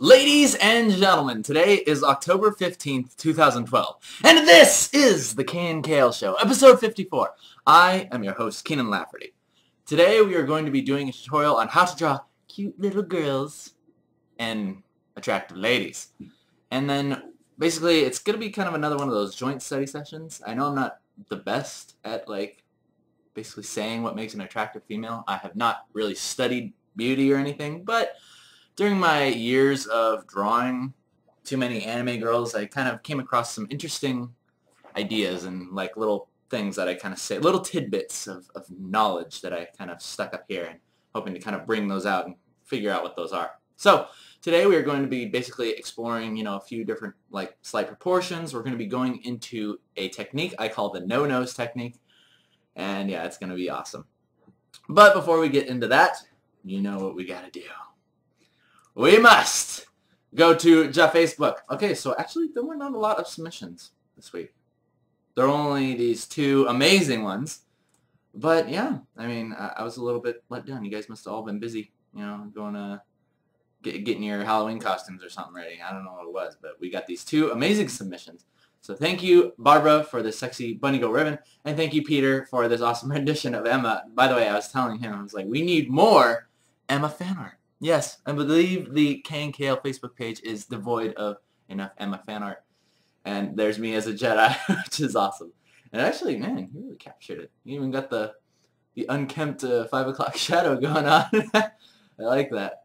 Ladies and gentlemen, today is October 15th, 2012, and this is the KNKL Show, episode 54. I am your host, Kienan Lafferty. Today we are going to be doing a tutorial on how to draw cute little girls and attractive ladies. And then, basically, it's going to be kind of another one of those joint study sessions. I know I'm not the best at, basically saying what makes an attractive female. I have not really studied beauty or anything, but during my years of drawing too many anime girls, I kind of came across some interesting ideas and little things that I kind of say, little tidbits of knowledge that I kind of stuck up here and hoping to kind of bring those out and figure out what those are. So today we are going to be basically exploring, a few different slight proportions. We're going to be going into a technique I call the no-nose technique. And yeah, it's going to be awesome. But before we get into that, you know what we got to do. We must go to Facebook. Okay, so actually there were not a lot of submissions this week. There are only these two amazing ones. But yeah, I mean, I was a little bit let down. You guys must have all been busy, going to getting your Halloween costumes or something ready. I don't know what it was, but we got these two amazing submissions. So thank you, Barbara, for the sexy bunny go ribbon, and thank you, Peter, for this awesome rendition of Emma. By the way, I was telling him, I was like, we need more Emma fan art. Yes, I believe the KNKL Facebook page is devoid of enough Emma fan art. And there's me as a Jedi, which is awesome. And actually, man, you really captured it. You even got the unkempt 5 o'clock shadow going on. I like that.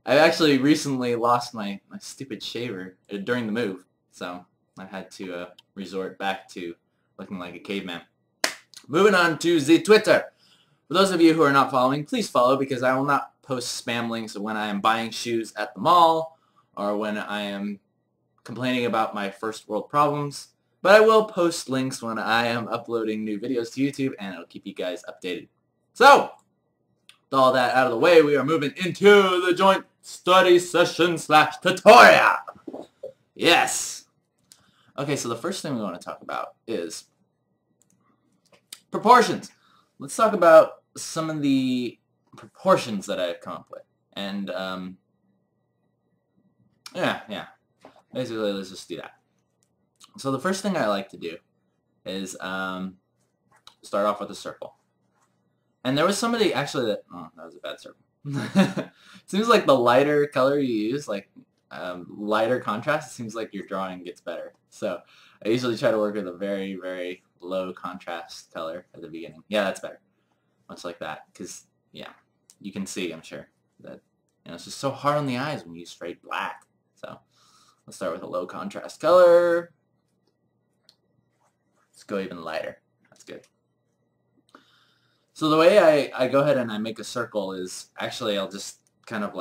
I actually recently lost my stupid shaver during the move. So I had to resort back to looking like a caveman. Moving on to the Twitter. For those of you who are not following, please follow because I will not post spam links when I am buying shoes at the mall or when I am complaining about my first world problems. But I will post links when I am uploading new videos to YouTube and it'll keep you guys updated. So, with all that out of the way, we are moving into the joint study session / tutorial. Yes. Okay, so the first thing we want to talk about is proportions. Let's talk about some of the proportions that I've come up with. And, yeah. Basically, let's just do that. So the first thing I like to do is start off with a circle. And there was somebody actually that was a bad circle. Seems like the lighter color you use, lighter contrast, it seems like your drawing gets better. So I usually try to work with a very, very low contrast color at the beginning. Yeah, that's better. Much like that, because, yeah, you can see, I'm sure, that it's just so hard on the eyes when you use straight black. So let's start with a low contrast color. Let's go even lighter. That's good. So the way I go ahead and I make a circle is actually I'll just kind of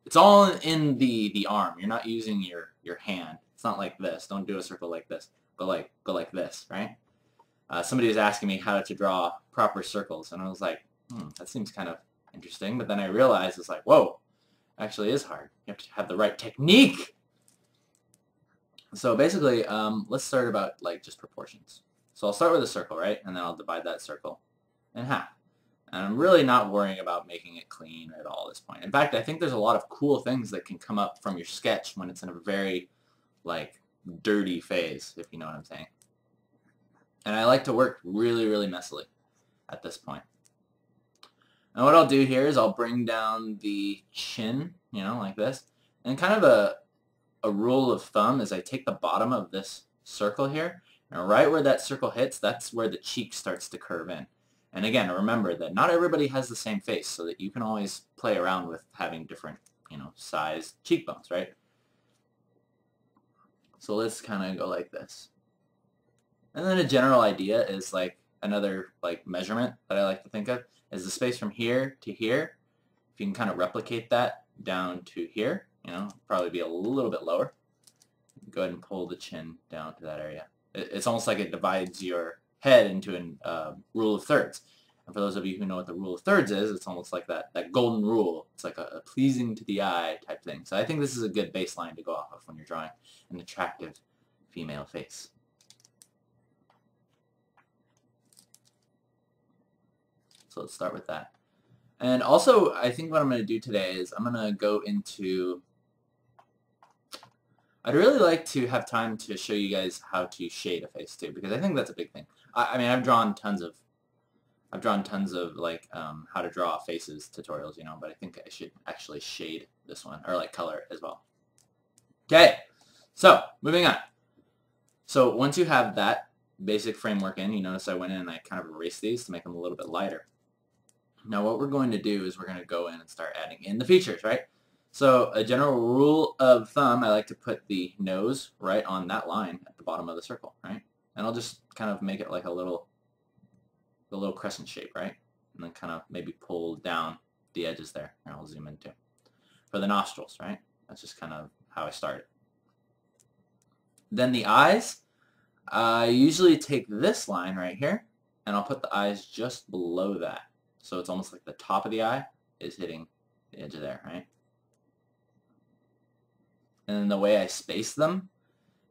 it's all in the arm. You're not using your hand. It's not like this. Don't do a circle like this. Go like this, right? Somebody was asking me how to draw proper circles, and I was like, that seems kind of interesting. But then I realized it's whoa, actually is hard. You have to have the right technique. So basically, let's start about just proportions. So I'll start with a circle, right? And then I'll divide that circle in half. And I'm really not worrying about making it clean at all at this point. In fact, I think there's a lot of cool things that can come up from your sketch when it's in a very, dirty phase, if you know what I'm saying. And I like to work really, really messily at this point. And what I'll do here is I'll bring down the chin, like this. And kind of a rule of thumb is I take the bottom of this circle here, and right where that circle hits, that's where the cheek starts to curve in. And again, remember that not everybody has the same face, so that you can always play around with having different, size cheekbones, right? So let's kind of go like this. And then a general idea is another measurement that I like to think of is the space from here to here. If you can kind of replicate that down to here, probably be a little bit lower. Go ahead and pull the chin down to that area. It's almost like it divides your head into a rule of thirds. And for those of you who know what the rule of thirds is, it's almost like that golden rule. It's like a pleasing to the eye type thing. So I think this is a good baseline to go off of when you're drawing an attractive female face. So let's start with that. And also, I think what I'm going to do today is I'm going to go into I'd really like to have time to show you guys how to shade a face too, because I think that's a big thing. I mean, I've drawn tons of like how to draw faces tutorials, you know, but I think I should actually shade this one, or like color it as well. Okay, so moving on. So once you have that basic framework in, you notice I went in and I kind of erased these to make them a little bit lighter. Now what we're going to do is we're going to go in and start adding in the features, right? So a general rule of thumb, I like to put the nose right on that line at the bottom of the circle, right? And I'll just kind of make it like a little crescent shape, right? And then kind of maybe pull down the edges there. And I'll zoom in too. For the nostrils, right? That's just kind of how I started. Then the eyes, I usually take this line right here, and I'll put the eyes just below that. So it's almost like the top of the eye is hitting the edge of there, right? And then the way I space them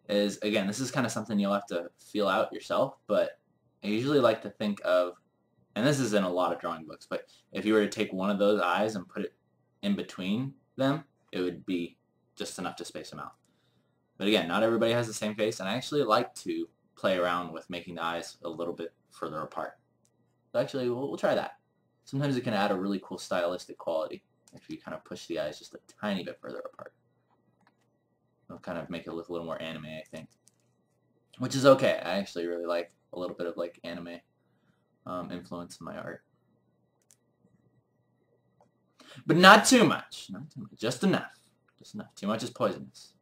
is, again, this is kind of something you'll have to feel out yourself, but I usually like to think of, and this is in a lot of drawing books, but if you were to take one of those eyes and put it in between them, it would be just enough to space them out. But again, not everybody has the same face, and I actually like to play around with making the eyes a little bit further apart. So actually, we'll try that. Sometimes it can add a really cool stylistic quality if you kind of push the eyes just a tiny bit further apart. It'll kind of make it look a little more anime, I think. Which is okay. I actually really like a little bit of like anime influence in my art. But not too much. Not too much. Just enough. Just enough. Too much is poisonous.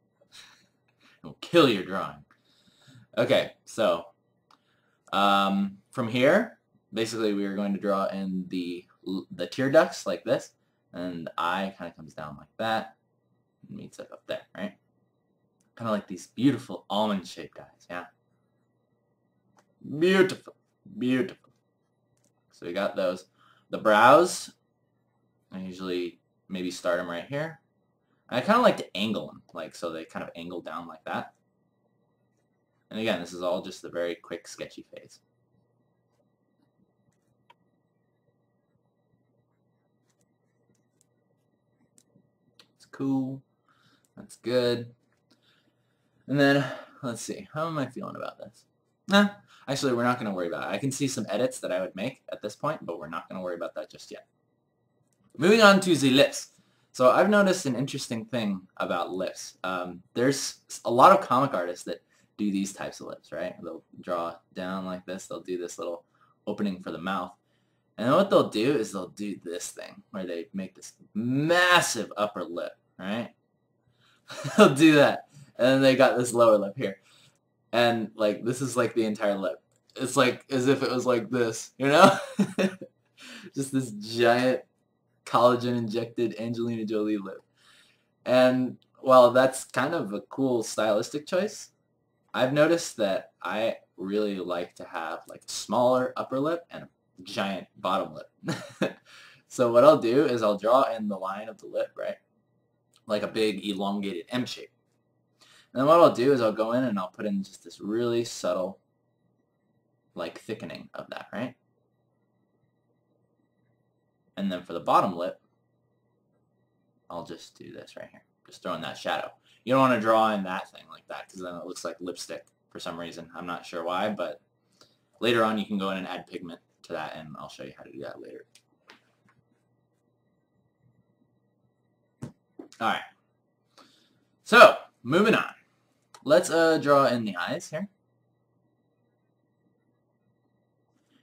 It will kill your drawing. Okay, so from here, basically we are going to draw in the tear ducts like this, and the eye kind of comes down like that and meets up there, right? Kind of like these beautiful almond-shaped eyes, yeah? Beautiful. Beautiful. So we got those. The brows, I usually maybe start them right here. I kind of like to angle them, like so they kind of angle down like that. And again, this is all just a very quick, sketchy phase. It's cool. That's good. And then, let's see, how am I feeling about this? Actually, we're not going to worry about it. I can see some edits that I would make at this point, but we're not going to worry about that just yet. Moving on to the lips. So I've noticed an interesting thing about lips. There's a lot of comic artists that do these types of lips, right? They'll draw down like this. They'll do this little opening for the mouth. And then what they'll do is they'll do this thing where they make this massive upper lip, right? They'll do that. And then they got this lower lip here. And like this is like the entire lip. It's like as if it was like this, you know? Just this giant collagen-injected Angelina Jolie lip. And while that's kind of a cool stylistic choice, I've noticed that I really like to have like a smaller upper lip and a giant bottom lip. So what I'll do is I'll draw in the line of the lip, right? Like a big elongated M shape. And then what I'll do is I'll go in and I'll put in just this really subtle like thickening of that, right? And then for the bottom lip, I'll just do this right here. Just throw in that shadow. You don't want to draw in that thing like that because then it looks like lipstick for some reason. I'm not sure why, but later on you can go in and add pigment to that, and I'll show you how to do that later. Alright. So, moving on. Let's draw in the eyes here.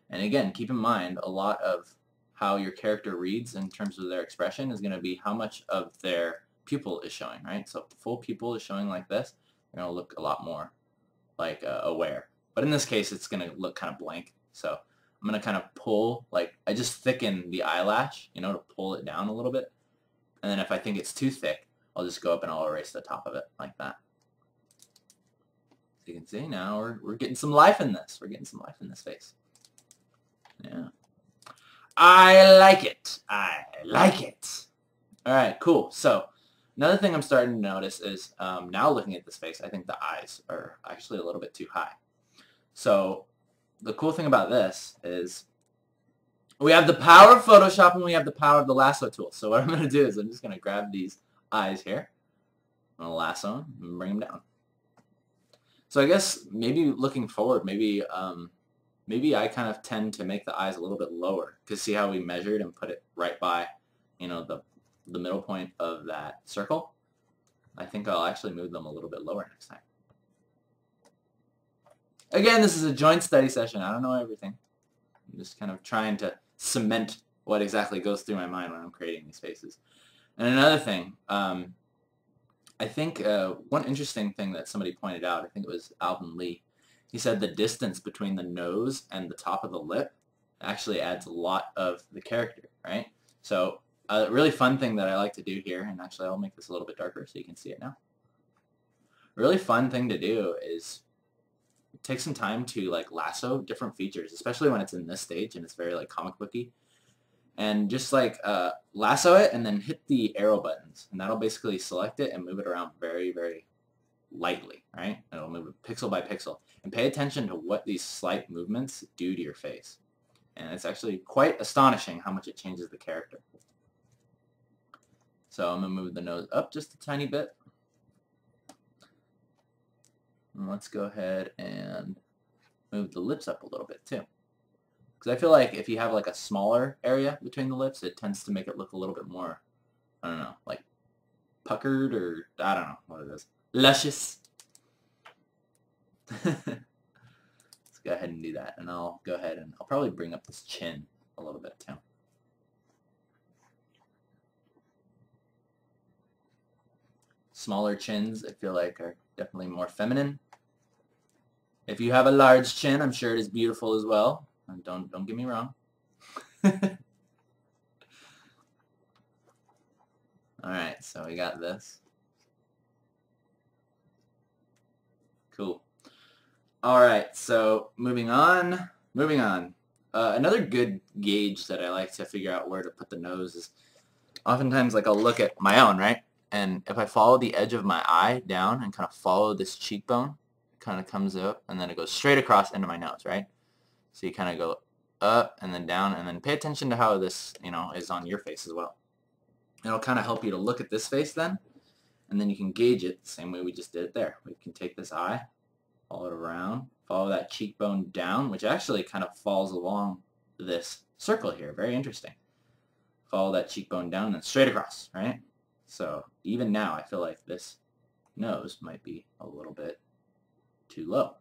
And again, keep in mind, a lot of how your character reads in terms of their expression is going to be how much of their pupil is showing, right? So if the full pupil is showing like this, they're going to look a lot more like aware. But in this case, it's going to look kind of blank. So I'm going to kind of pull, like, I just thicken the eyelash, you know, to pull it down a little bit. And then if I think it's too thick, I'll just go up and I'll erase the top of it like that. So you can see now we're getting some life in this. We're getting some life in this face. Yeah. I like it. I like it. Alright, cool. So, another thing I'm starting to notice is, now looking at this face, I think the eyes are actually a little bit too high. So, the cool thing about this is, we have the power of Photoshop and we have the power of the lasso tool. So what I'm going to do is I'm just going to grab these eyes here, I'm going to lasso him and bring him down. So I guess maybe looking forward, maybe I kind of tend to make the eyes a little bit lower. Because see how we measured and put it right by, you know, the middle point of that circle? I think I'll actually move them a little bit lower next time. Again, this is a joint study session. I don't know everything. I'm just kind of trying to cement what exactly goes through my mind when I'm creating these faces. And another thing, I think one interesting thing that somebody pointed out, I think it was Alvin Lee, he said the distance between the nose and the top of the lip actually adds a lot of the character, right? So a really fun thing that I like to do here, and actually I'll make this a little bit darker so you can see it now. A really fun thing to do is take some time to like lasso different features, especially when it's in this stage and it's very like comic booky. And just like lasso it and then hit the arrow buttons, and that'll basically select it and move it around very, very lightly, right? It'll move it pixel by pixel. And pay attention to what these slight movements do to your face. And it's actually quite astonishing how much it changes the character. So I'm going to move the nose up just a tiny bit. And let's go ahead and move the lips up a little bit too. Because I feel like if you have like a smaller area between the lips, it tends to make it look a little bit more, I don't know, like puckered, or I don't know what it is. Luscious. Let's go ahead and do that. And I'll go ahead and I'll probably bring up this chin a little bit too. Smaller chins, I feel like, are definitely more feminine. If you have a large chin, I'm sure it is beautiful as well. And don't get me wrong. Alright, so we got this. Cool. Alright, so moving on. Another good gauge that I like to figure out where to put the nose is oftentimes like I'll look at my own, right? And if I follow the edge of my eye down and kind of follow this cheekbone, it kind of comes up and then it goes straight across into my nose, right? So you kind of go up and then down, and then pay attention to how this, you know, is on your face as well. It'll kind of help you to look at this face then, and then you can gauge it the same way we just did it there. We can take this eye, follow it around, follow that cheekbone down, which actually kind of falls along this circle here. Very interesting. Follow that cheekbone down and straight across, right? So even now I feel like this nose might be a little bit too low.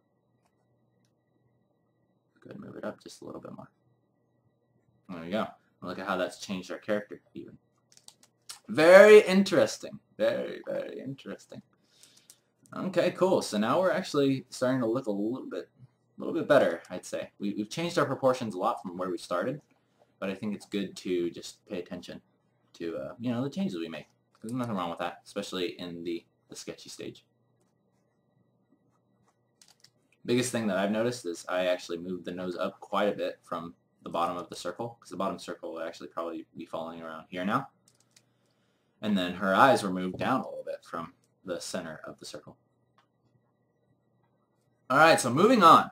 Go ahead and move it up just a little bit more. There we go. Look at how that's changed our character even. Very interesting. Very, very interesting. Okay, cool. So now we're actually starting to look a little bit better, I'd say. We've changed our proportions a lot from where we started, but I think it's good to just pay attention to you know, the changes we make. There's nothing wrong with that, especially in the sketchy stage. Biggest thing that I've noticed is I actually moved the nose up quite a bit from the bottom of the circle, because the bottom circle will actually probably be falling around here now. And then her eyes were moved down a little bit from the center of the circle. Alright, so moving on.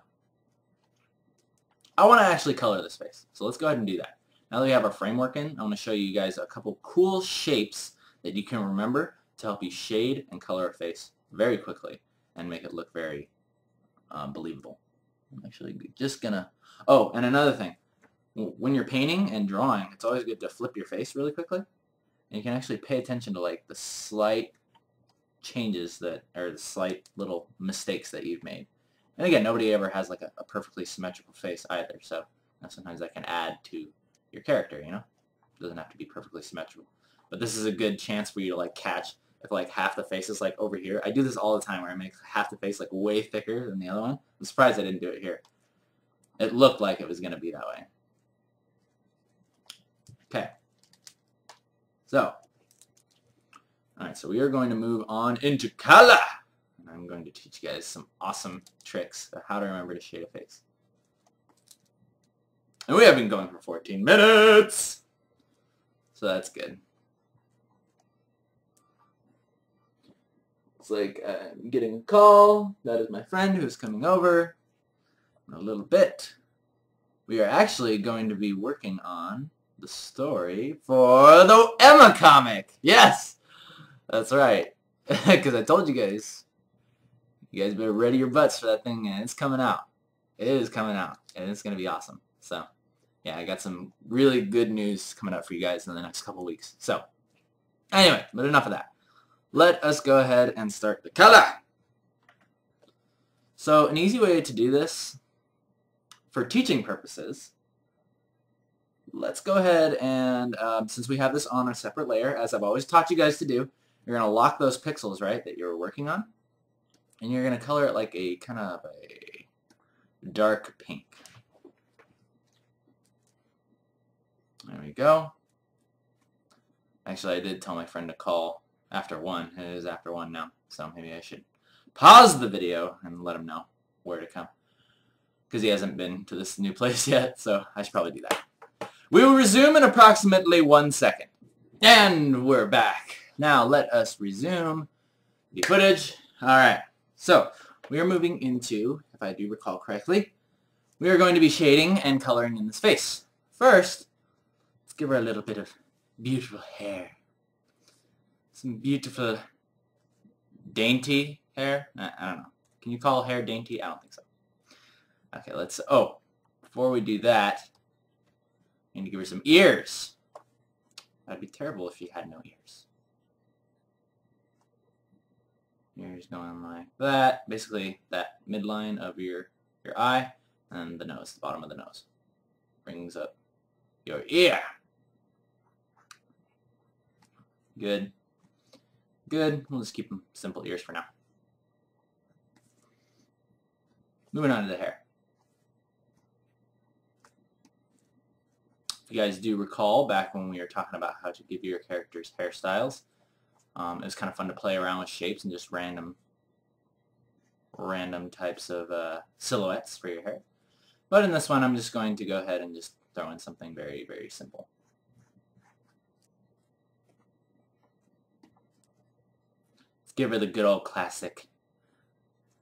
I want to actually color this face, so let's go ahead and do that. Now that we have our framework in, I want to show you guys a couple cool shapes that you can remember to help you shade and color a face very quickly and make it look very believable. I'm actually just gonna... Oh, and another thing. When you're painting and drawing, it's always good to flip your face really quickly. And you can actually pay attention to like the slight changes that, or the slight little mistakes that you've made. And again, nobody ever has like a perfectly symmetrical face either, so sometimes that can add to your character, you know? It doesn't have to be perfectly symmetrical. But this is a good chance for you to like catch if like half the face is like over here. I do this all the time where I make half the face like way thicker than the other one. I'm surprised I didn't do it here. It looked like it was going to be that way. Okay. So, alright, so we are going to move on into color. And I'm going to teach you guys some awesome tricks of how to remember to shade a face. And we have been going for 14 minutes. So that's good. It's like I'm getting a call. That is my friend who is coming over in a little bit. We are actually going to be working on the story for the Emma comic. Yes, that's right. Because I told you guys better ready your butts for that thing, and it's coming out. It is coming out, and it's going to be awesome. So, yeah, I got some really good news coming up for you guys in the next couple weeks. So, anyway, but enough of that. Let us go ahead and start the color. So, an easy way to do this, for teaching purposes, let's go ahead and, since we have this on a separate layer, as I've always taught you guys to do, you're going to lock those pixels, right, that you're working on, and you're going to color it like a kind of a dark pink. There we go. Actually, I did tell my friend to call after 1. It is after 1 now, so maybe I should pause the video and let him know where to come, because he hasn't been to this new place yet, so I should probably do that. We will resume in approximately 1 second. And we're back. Now let us resume the footage. Alright, so we are moving into, if I do recall correctly, we are going to be shading and coloring in this face. First, let's give her a little bit of beautiful hair. Some beautiful dainty hair. I don't know. Can you call hair dainty? I don't think so. Okay, let's, before we do that, I need to give her some ears. That'd be terrible if she had no ears. Ears going like that. Basically, that midline of your eye, and the nose, the bottom of the nose. Brings up your ear. Good. Good. We'll just keep them simple ears for now. Moving on to the hair. If you guys do recall, back when we were talking about how to give your characters hairstyles, it was kind of fun to play around with shapes and just random types of silhouettes for your hair. But in this one, I'm just going to go ahead and just throw in something very, very simple. Let's give her the good old classic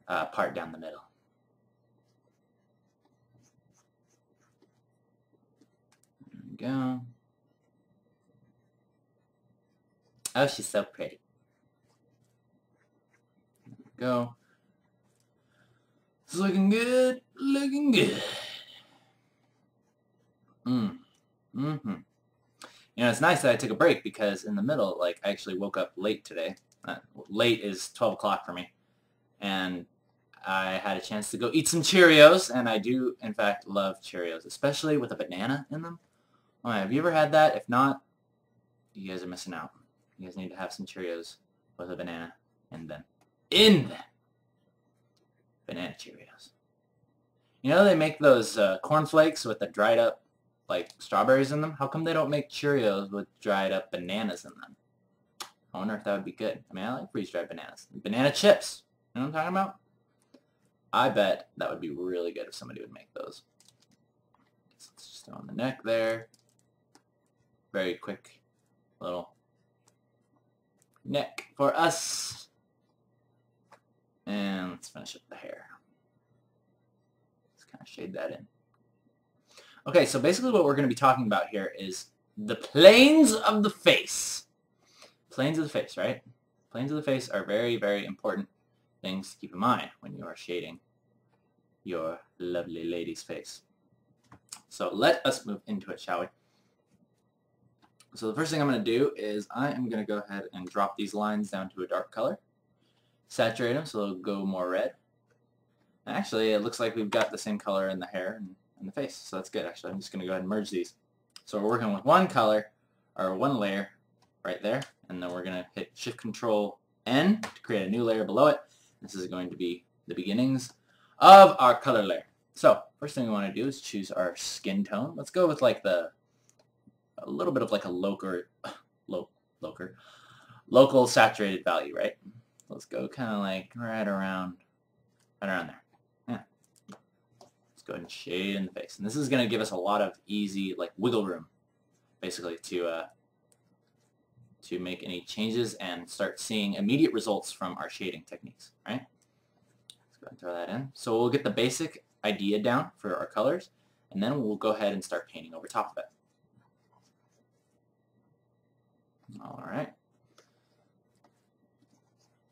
part down the middle. Go. Oh, she's so pretty. There we go. It's looking good, looking good. You know, it's nice that I took a break because in the middle, like, I actually woke up late today. Late is 12 o'clock for me. And I had a chance to go eat some Cheerios, and I do, in fact, love Cheerios, especially with a banana in them. Oh, have you ever had that? If not, you guys are missing out. You guys need to have some Cheerios with a banana in them. Banana Cheerios. You know they make those cornflakes with the dried up, like, strawberries in them? How come they don't make Cheerios with dried up bananas in them? I wonder if that would be good. I mean, I like freeze-dried bananas. Banana chips. You know what I'm talking about? I bet that would be really good if somebody would make those. Let's just on the neck there. Very quick little neck for us. And let's finish up the hair. Let's kind of shade that in. Okay, so basically what we're going to be talking about here is the planes of the face. Planes of the face, right? Planes of the face are very, very important things to keep in mind when you are shading your lovely lady's face. So let us move into it, shall we? So the first thing I'm going to do is I am going to go ahead and drop these lines down to a dark color. Saturate them so they'll go more red. And actually, it looks like we've got the same color in the hair and the face, so that's good. Actually, I'm just going to go ahead and merge these. So we're working with one color, or one layer, right there, and then we're going to hit Shift-Control-N to create a new layer below it. This is going to be the beginnings of our color layer. So first thing we want to do is choose our skin tone. Let's go with like a little bit of like a local saturated value, right? Let's go kind of like right around there. Yeah. Let's go ahead and shade in the face. And this is going to give us a lot of easy like wiggle room, basically, to make any changes and start seeing immediate results from our shading techniques, right? Let's go ahead and throw that in. So we'll get the basic idea down for our colors, and then we'll go ahead and start painting over top of it. All right.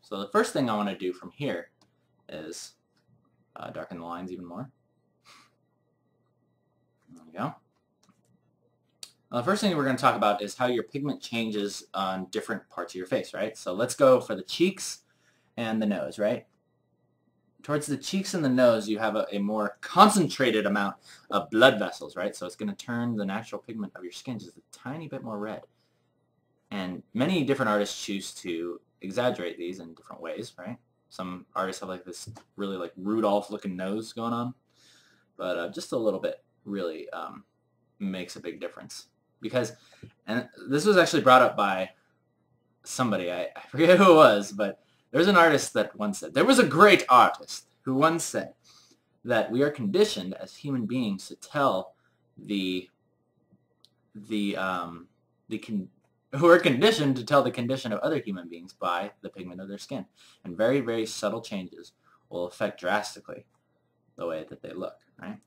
So the first thing I want to do from here is darken the lines even more. There we go. Now, the first thing we're going to talk about is how your pigment changes on different parts of your face, right? So let's go for the cheeks and the nose, right? Towards the cheeks and the nose, you have a more concentrated amount of blood vessels, right? So it's going to turn the natural pigment of your skin just a tiny bit more red. And many different artists choose to exaggerate these in different ways, right? Some artists have like this really like Rudolph-looking nose going on, but just a little bit really makes a big difference. Because, and this was actually brought up by somebody, I forget who it was, but there's an artist that once said, there was a great artist who once said that we are conditioned as human beings to tell who are conditioned to tell the condition of other human beings by the pigment of their skin. And very, very subtle changes will affect drastically the way that they look, right?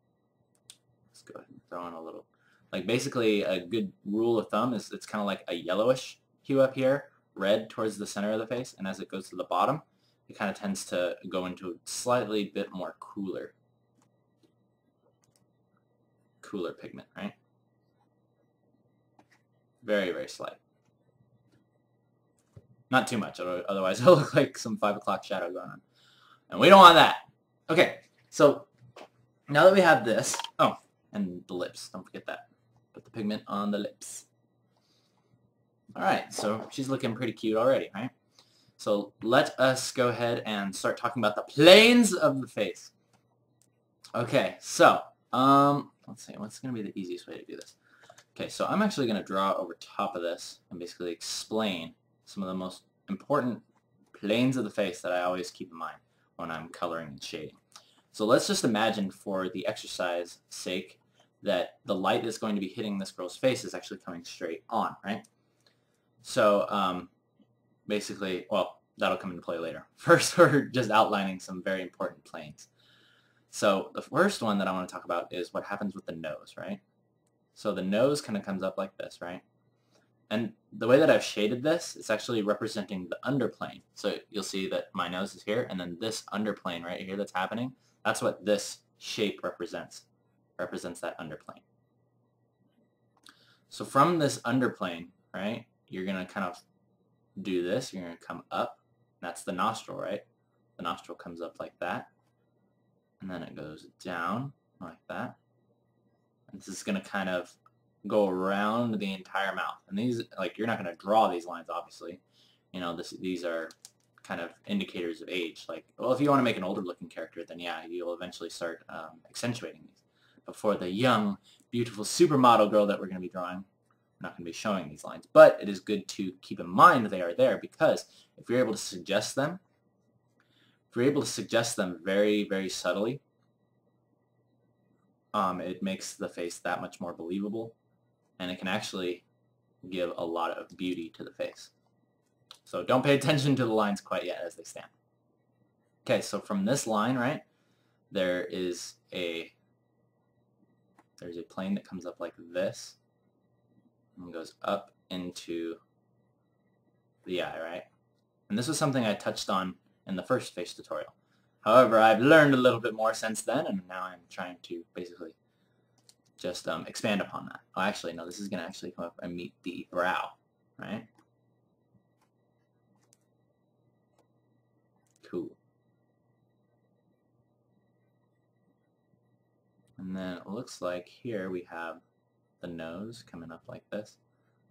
Let's go ahead and throw in a little, like basically a good rule of thumb is it's kind of like a yellowish hue up here, red towards the center of the face, and as it goes to the bottom, it kind of tends to go into a slightly bit more cooler pigment, right? Very, very slight. Not too much, otherwise it'll look like some 5 o'clock shadow going on. And we don't want that. Okay, so now that we have this, oh, and the lips, don't forget that. Put the pigment on the lips. Alright, so she's looking pretty cute already, right? So let us go ahead and start talking about the planes of the face. Okay, so, let's see, what's going to be the easiest way to do this? Okay, so I'm actually going to draw over top of this and basically explain some of the most important planes of the face that I always keep in mind when I'm coloring and shading. So let's just imagine for the exercise sake that the light that's going to be hitting this girl's face is actually coming straight on, right? So basically, well, that'll come into play later. First, we're just outlining some very important planes. So the first one that I want to talk about is what happens with the nose, right? So the nose kind of comes up like this, right? And the way that I've shaded this, it's actually representing the underplane. So you'll see that my nose is here, and then this underplane right here that's happening, that's what this shape represents. Represents that underplane. So from this underplane, right, you're going to kind of do this. You're going to come up. That's the nostril, right? The nostril comes up like that. And then it goes down like that. And this is going to kind of go around the entire mouth. And these, like, you're not going to draw these lines, obviously. You know, these are kind of indicators of age. Like, well, if you want to make an older looking character, then yeah, you'll eventually start accentuating these. But for the young, beautiful supermodel girl that we're going to be drawing, I'm not going to be showing these lines. But it is good to keep in mind that they are there, because if you're able to suggest them, very, very subtly, it makes the face that much more believable, and it can actually give a lot of beauty to the face. So don't pay attention to the lines quite yet as they stand. Okay, so from this line, right, there's a plane that comes up like this and goes up into the eye, right? And this was something I touched on in the first face tutorial. However, I've learned a little bit more since then, and now I'm trying to basically just expand upon that. Oh, actually, no, this is going to actually come up and meet the brow, right? Cool. And then it looks like here we have the nose coming up like this,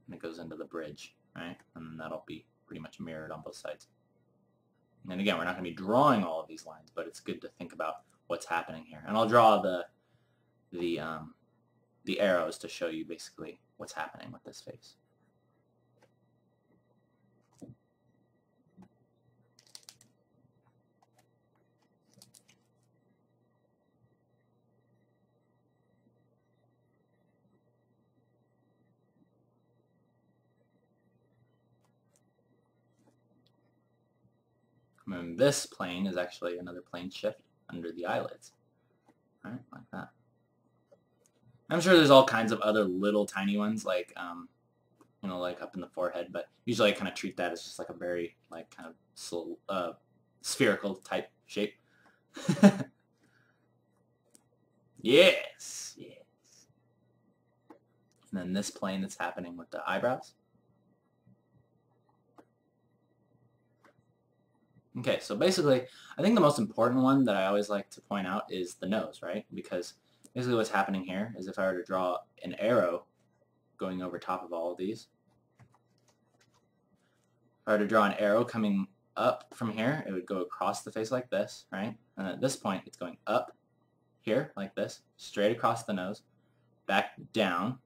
and it goes into the bridge, right? And that'll be pretty much mirrored on both sides. And again, we're not going to be drawing all of these lines, but it's good to think about what's happening here. And I'll draw the arrows to show you basically what's happening with this face. And this plane is actually another plane shift under the eyelids, right, like that. I'm sure there's all kinds of other little tiny ones, like you know, like up in the forehead, but usually I kind of treat that as just like a very like kind of spherical type shape. Yes, yes. And then this plane that's happening with the eyebrows. Okay, so basically, I think the most important one that I always like to point out is the nose, right? Because basically what's happening here is if I were to draw an arrow going over top of all of these, if I were to draw an arrow coming up from here, it would go across the face like this, right? And at this point, it's going up here like this, straight across the nose, back down,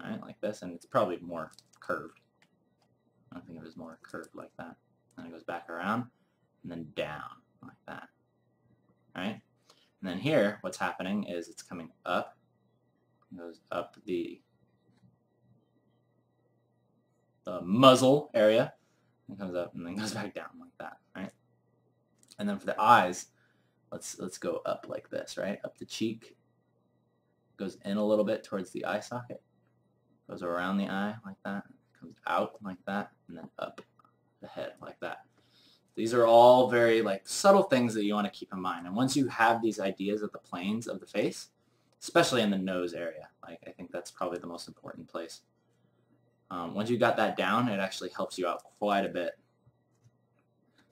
right, like this, and it's probably more curved. I don't think it was more curved like that. And it goes back around, and then down like that, right? And then here, what's happening is it's coming up, goes up the muzzle area, and comes up and then goes back down like that, right? And then for the eyes, let's go up like this, right? Up the cheek, goes in a little bit towards the eye socket, goes around the eye like that, comes out like that, and then up the head like that. These are all very like subtle things that you want to keep in mind. And once you have these ideas of the planes of the face, especially in the nose area, like I think that's probably the most important place. Once you got that down, it actually helps you out quite a bit.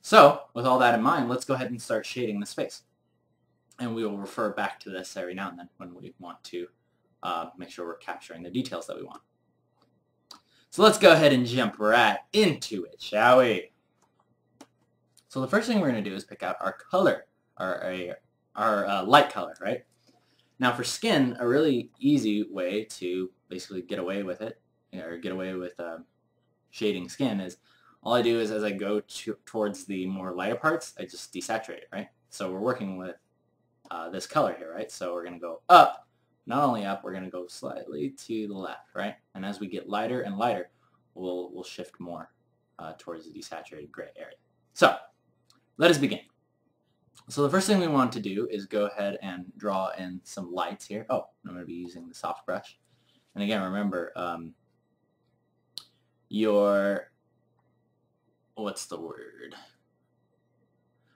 So, with all that in mind, let's go ahead and start shading this face. And we will refer back to this every now and then when we want to make sure we're capturing the details that we want. So let's go ahead and jump right into it, shall we? So the first thing we're going to do is pick out our color, our light color, right? Now for skin, a really easy way to basically get away with it, or get away with shading skin is, all I do is as I go towards the more lighter parts, I just desaturate it, right? So we're working with this color here, right? So we're going to go up, not only up, we're going to go slightly to the left, right? And as we get lighter and lighter, we'll shift more towards the desaturated gray area. So let us begin. So the first thing we want to do is go ahead and draw in some lights here. Oh, I'm going to be using the soft brush. And again, remember, what's the word?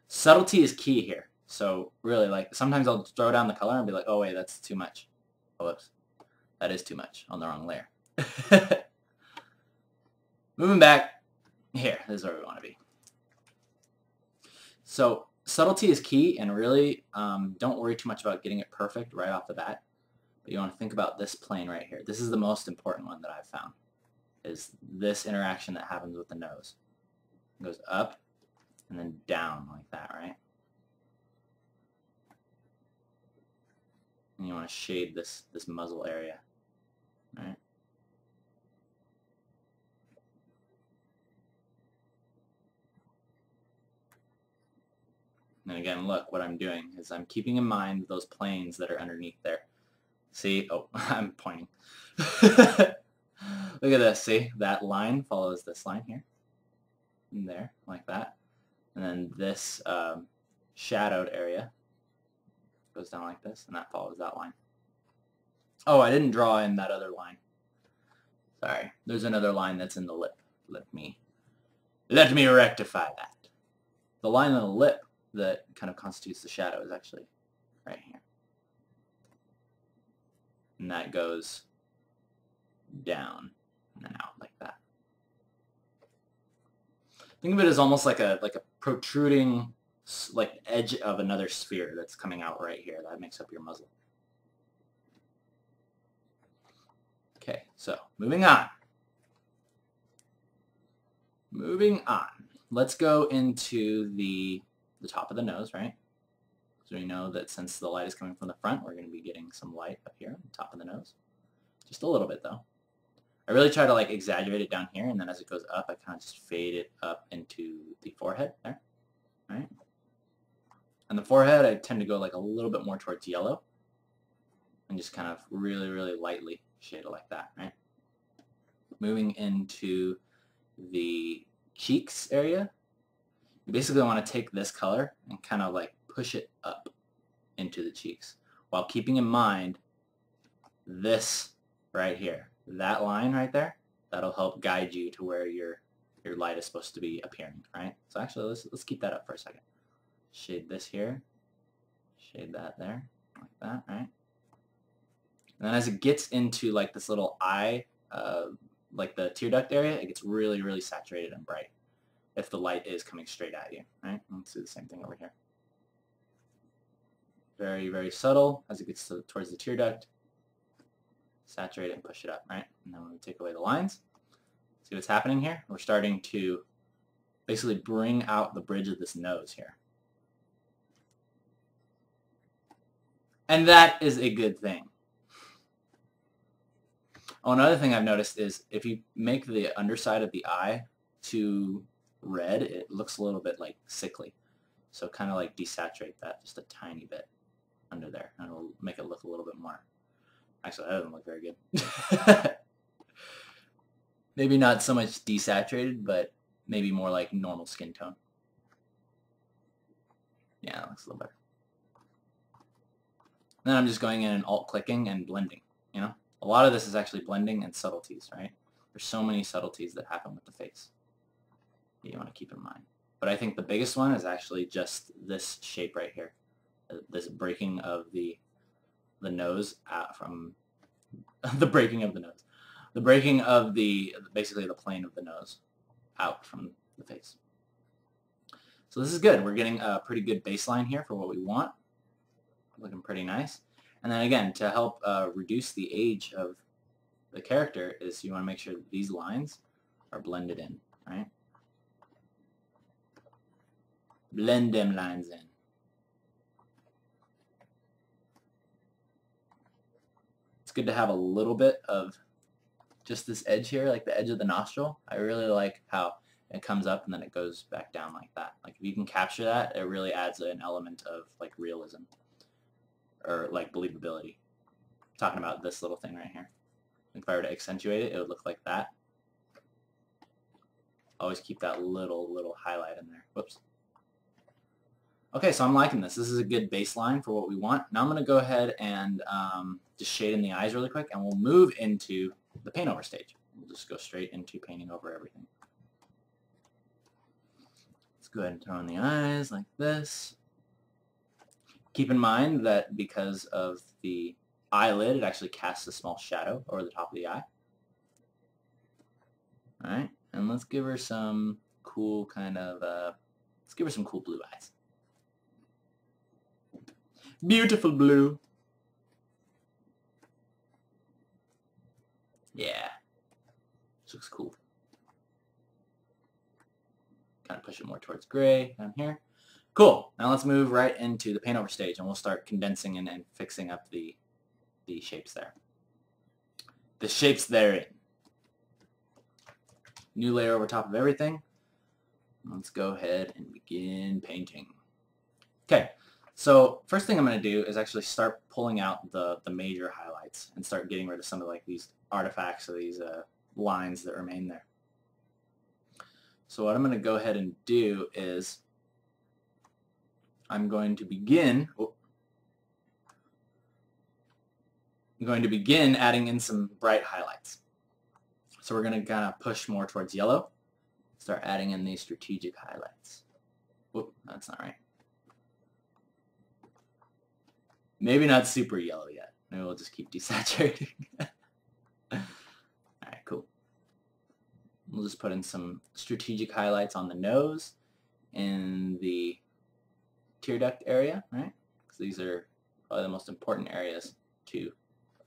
Subtlety is key here. So really, like, sometimes I'll throw down the color and be like, oh wait, that's too much. Oh, whoops. That is too much on the wrong layer. Moving back, here, this is where we want to be. So subtlety is key, and really don't worry too much about getting it perfect right off the bat. But you want to think about this plane right here. This is the most important one that I've found, is this interaction that happens with the nose. It goes up and then down like that, right? And you want to shade this muzzle area, right? And again, look, what I'm doing is I'm keeping in mind those planes that are underneath there. See? Oh, I'm pointing. Look at this. See? That line follows this line here. And there, like that. And then this shadowed area goes down like this, and that follows that line. Oh, I didn't draw in that other line. Sorry. There's another line that's in the lip. Let me rectify that. The line on the lip that kind of constitutes the shadow is actually right here. And that goes down and then out like that. Think of it as almost like a protruding like edge of another sphere that's coming out right here. That makes up your muzzle. Okay, so moving on. Moving on. Let's go into the top of the nose, right? So we know that since the light is coming from the front, we're going to be getting some light up here on the top of the nose. Just a little bit, though. I really try to like exaggerate it down here, and then as it goes up, I kind of just fade it up into the forehead there, right? And the forehead, I tend to go like a little bit more towards yellow, and just kind of really, really lightly shade it like that, right? Moving into the cheeks area, you basically want to take this color and kind of like push it up into the cheeks, while keeping in mind this right here. That line right there, That'll help guide you to where your light is supposed to be appearing, right? So actually, let's keep that up for a second. Shade this here, shade that there, like that, right? And then as it gets into like this little eye, like the tear duct area, it gets really, really saturated and bright if the light is coming straight at you, right? Let's do the same thing over here. Very, very subtle as it gets towards the tear duct. Saturate it and push it up, right? And then when we take away the lines, see what's happening here? We're starting to basically bring out the bridge of this nose here. And that is a good thing. Oh, another thing I've noticed is if you make the underside of the eye too red, it looks a little bit like sickly. So kind of like desaturate that just a tiny bit under there, and it'll make it look a little bit more. Actually, that doesn't look very good. Maybe not so much desaturated, but maybe more like normal skin tone. Yeah, that looks a little better. Then I'm just going in and alt-clicking and blending, you know? A lot of this is actually blending and subtleties, right? There's so many subtleties that happen with the face that you want to keep in mind. But I think the biggest one is actually just this shape right here. This breaking of the nose out from the breaking of the nose. The breaking of basically the plane of the nose out from the face. So this is good. We're getting a pretty good baseline here for what we want. Looking pretty nice. And then again, to help reduce the age of the character is you want to make sure that these lines are blended in, right? Blend them lines in. It's good to have a little bit of just this edge here, like the edge of the nostril. I really like how it comes up and then it goes back down like that. Like if you can capture that, it really adds an element of like realism or like believability. I'm talking about this little thing right here. If I were to accentuate it, it would look like that. Always keep that little highlight in there. Whoops. Okay, so I'm liking this. This is a good baseline for what we want. Now I'm going to go ahead and just shade in the eyes really quick, and we'll move into the paint over stage. We'll just go straight into painting over everything. Let's go ahead and throw in the eyes like this. Keep in mind that because of the eyelid, it actually casts a small shadow over the top of the eye. Alright, and let's give her some cool kind of, let's give her some cool blue eyes. Beautiful blue. Yeah. This looks cool. Kind of push it more towards gray down here. Cool. Now let's move right into the paint over stage and we'll start condensing and fixing up the shapes there. The shapes therein. New layer over top of everything. Let's go ahead and begin painting. Okay. So first thing I'm going to do is actually start pulling out the major highlights and start getting rid of some of like these artifacts or these lines that remain there. So what I'm going to go ahead and do is I'm going to begin adding in some bright highlights. So we're going to kind of push more towards yellow. Start adding in these strategic highlights. Whoop, that's not right. Maybe not super yellow yet. Maybe we'll just keep desaturating. Alright, cool. We'll just put in some strategic highlights on the nose and the tear duct area, right? Because these are probably the most important areas to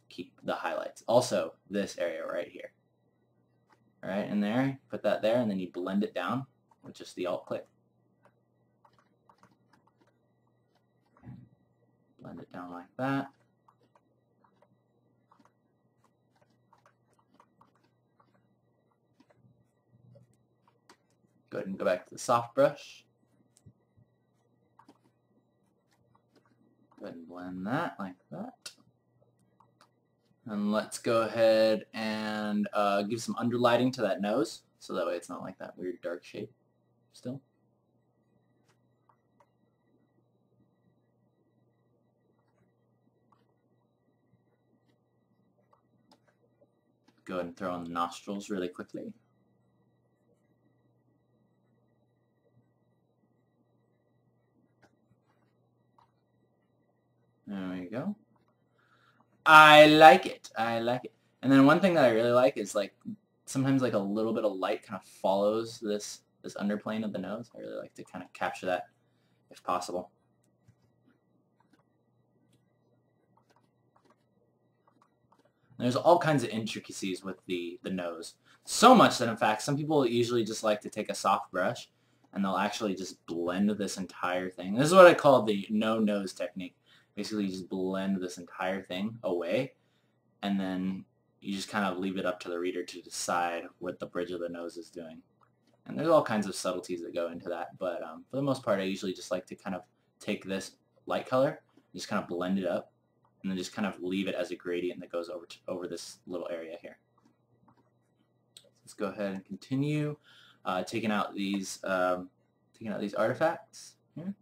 keep the highlights. Also, this area right here. Alright, and there, put that there, and then you blend it down with just the alt click. Blend it down like that. Go ahead and go back to the soft brush. Go ahead and blend that like that. And let's go ahead and give some underlighting to that nose, so that way it's not like that weird dark shape still. Go ahead and throw in the nostrils really quickly. There we go. I like it. I like it. And then one thing that I really like is like sometimes like a little bit of light kind of follows this underplane of the nose. I really like to kind of capture that if possible. There's all kinds of intricacies with the nose. So much that in fact some people usually just like to take a soft brush and they'll actually just blend this entire thing. This is what I call the no nose technique. Basically you just blend this entire thing away and then you just kind of leave it up to the reader to decide what the bridge of the nose is doing. And there's all kinds of subtleties that go into that, but for the most part I usually just like to kind of take this light color, just kind of blend it up, and then just kind of leave it as a gradient that goes over this little area here. Let's go ahead and continue taking out these artifacts here.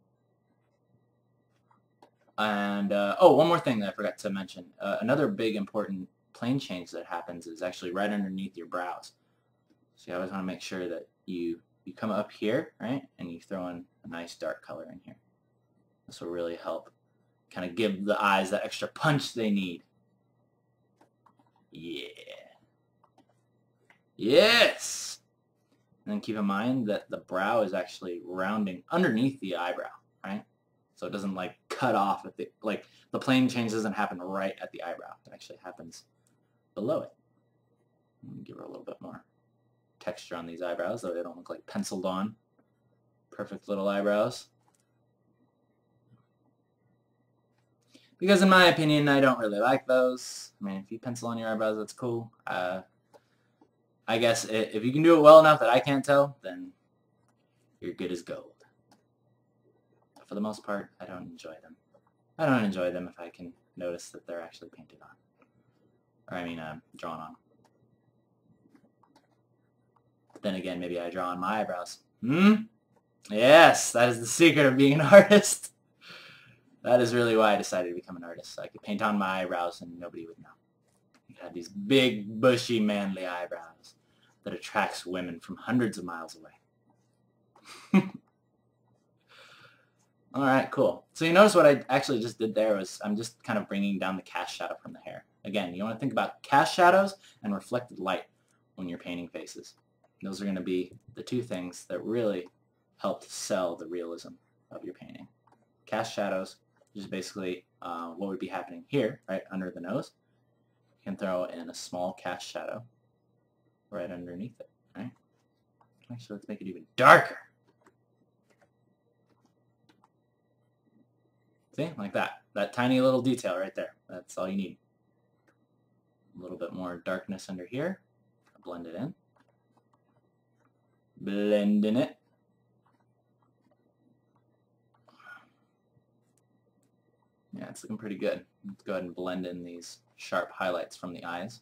And oh, one more thing that I forgot to mention. Another big important plane change that happens is actually right underneath your brows. So you always want to make sure that you come up here, right, and you throw in a nice dark color in here. This will really help kind of give the eyes that extra punch they need. Yeah. Yes! And then keep in mind that the brow is actually rounding underneath the eyebrow, right? So it doesn't like cut off at the plane change doesn't happen right at the eyebrow. It actually happens below it. Give her a little bit more texture on these eyebrows so they don't look like penciled on. Perfect little eyebrows. Because in my opinion, I don't really like those. I mean, if you pencil on your eyebrows, that's cool. I guess if you can do it well enough that I can't tell, then you're good as gold. But for the most part, I don't enjoy them. I don't enjoy them if I can notice that they're actually painted on. Or I mean, drawn on. But then again, maybe I draw on my eyebrows. Yes, that is the secret of being an artist. That is really why I decided to become an artist. So I could paint on my eyebrows and nobody would know. You have these big, bushy, manly eyebrows that attracts women from hundreds of miles away. Alright, cool. So you notice what I actually just did there was I'm just kind of bringing down the cast shadow from the hair. Again, you want to think about cast shadows and reflected light when you're painting faces. Those are going to be the two things that really help sell the realism of your painting. Cast shadows, which is basically what would be happening here, right under the nose. You can throw in a small cast shadow right underneath it, right? Actually, let's make it even darker. See, like that. That tiny little detail right there. That's all you need. A little bit more darkness under here. Blend it in. Blend in it. Yeah, it's looking pretty good. Let's go ahead and blend in these sharp highlights from the eyes.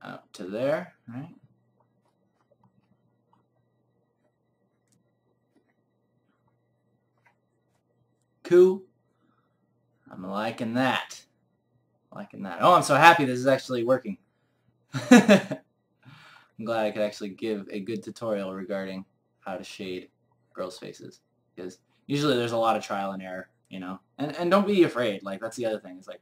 Out to there, right? Cool. I'm liking that. Liking that. Oh, I'm so happy this is actually working. I'm glad I could actually give a good tutorial regarding how to shade girls' faces. Because usually there's a lot of trial and error, you know. And don't be afraid. Like, that's the other thing. It's like,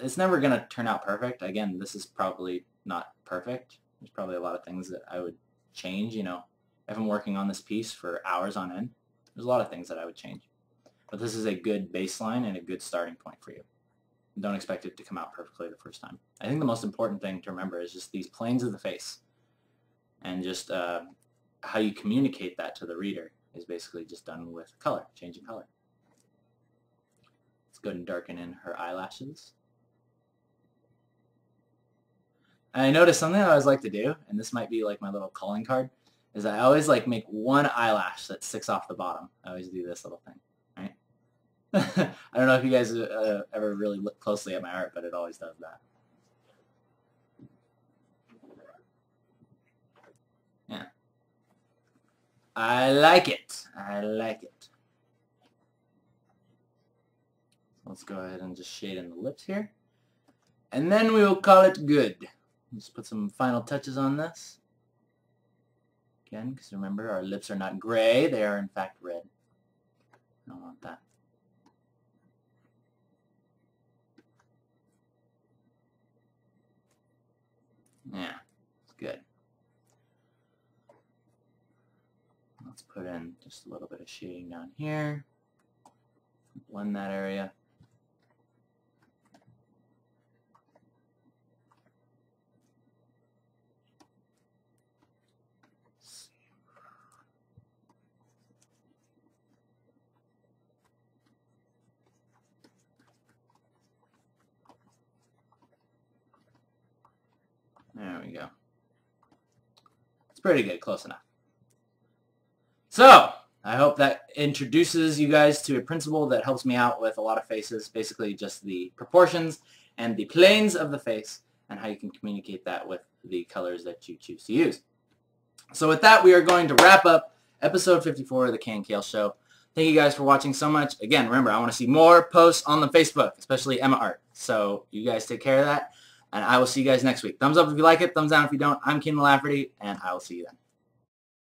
it's never going to turn out perfect. Again, this is probably not perfect. There's probably a lot of things that I would change, you know. If I'm working on this piece for hours on end, there's a lot of things that I would change. But this is a good baseline and a good starting point for you. Don't expect it to come out perfectly the first time. I think the most important thing to remember is just these planes of the face. And just how you communicate that to the reader is basically just done with color, changing color. Let's go ahead and darken in her eyelashes. And I noticed something I always like to do, and this might be like my little calling card, is I always like make one eyelash that sticks off the bottom. I always do this little thing, right? I don't know if you guys ever really look closely at my art, but it always does that. Yeah. I like it. I like it. So let's go ahead and just shade in the lips here. And then we will call it good. Let's put some final touches on this. Again, because remember, our lips are not gray. They are, in fact, red. I don't want that. Yeah, it's good. Let's put in just a little bit of shading down here. Blend that area. There we go. It's pretty good, close enough. So, I hope that introduces you guys to a principle that helps me out with a lot of faces, basically just the proportions and the planes of the face and how you can communicate that with the colors that you choose to use. So with that, we are going to wrap up episode 54 of the KNKL show. Thank you guys for watching so much. Again, remember, I want to see more posts on the Facebook, especially Emma Art. So you guys take care of that, and I will see you guys next week. Thumbs up if you like it, thumbs down if you don't. I'm Kienan Lafferty, and I will see you then.